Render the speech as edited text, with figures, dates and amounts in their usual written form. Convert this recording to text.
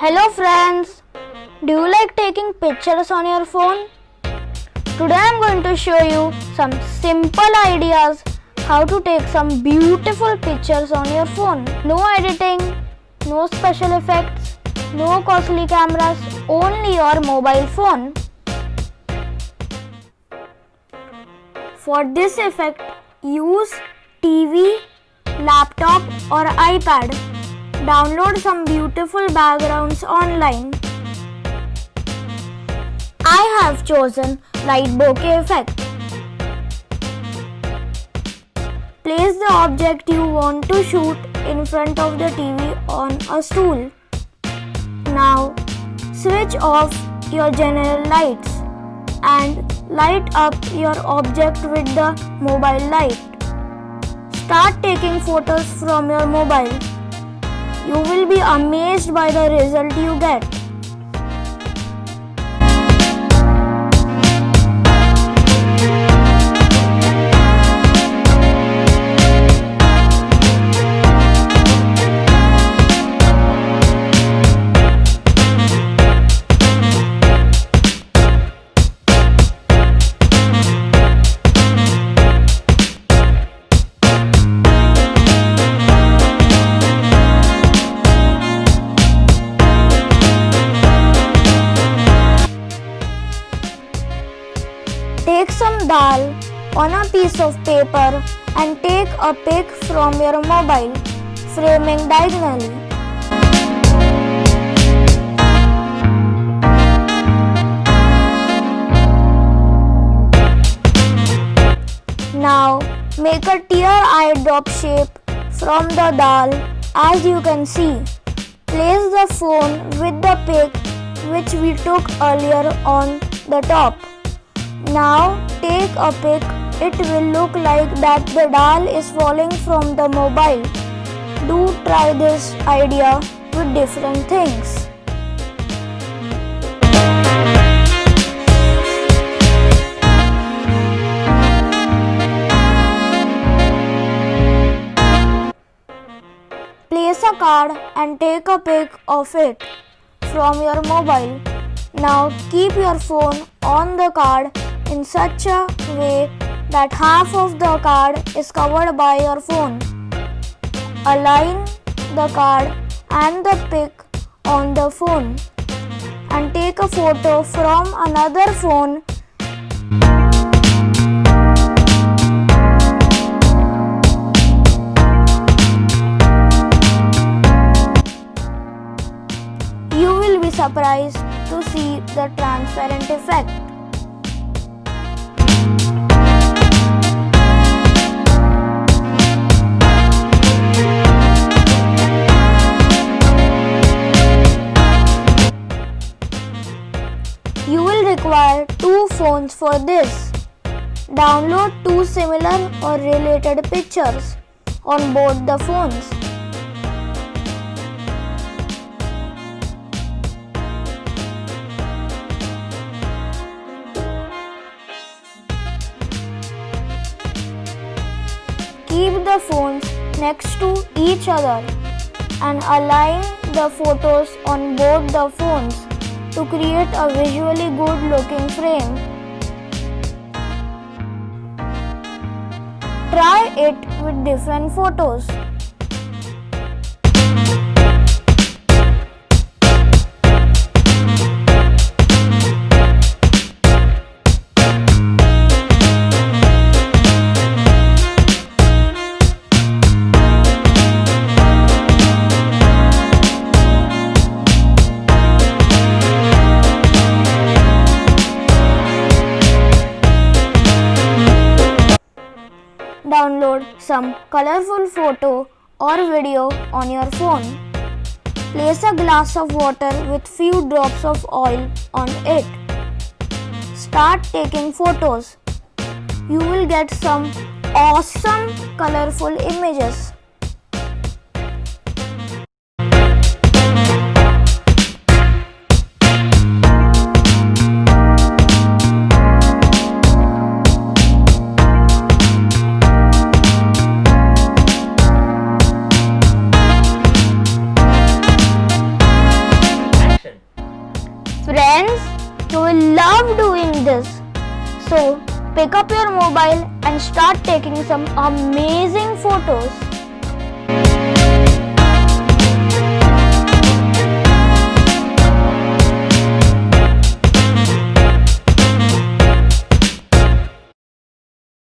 Hello friends, do you like taking pictures on your phone? Today I am going to show you some simple ideas how to take some beautiful pictures on your phone. No editing, no special effects, no costly cameras, only your mobile phone. For this effect, use TV, laptop or iPad. Download some beautiful backgrounds online. I have chosen light bokeh effect. Place the object you want to shoot in front of the TV on a stool. Now switch off your general lights and light up your object with the mobile light. Start taking photos from your mobile. You will be amazed by the result you get. Take some dal on a piece of paper and take a pic from your mobile, framing diagonally. Now make a tear-eye drop shape from the dal as you can see. Place the phone with the pic which we took earlier on the top. Now take a pic. It will look like that the dal is falling from the mobile. Do try this idea with different things. Place a card and take a pic of it from your mobile. Now keep your phone on the card in such a way that half of the card is covered by your phone. Align the card and the pic on the phone and take a photo from another phone. You will be surprised to see the transparent effect. You will require two phones for this. Download two similar or related pictures on both the phones. Keep the phones next to each other and align the photos on both the phones to create a visually good looking frame. Try it with different photos. Download some colorful photo or video on your phone. Place a glass of water with few drops of oil on it. Start taking photos. You will get some awesome colorful images. So, pick up your mobile and start taking some amazing photos.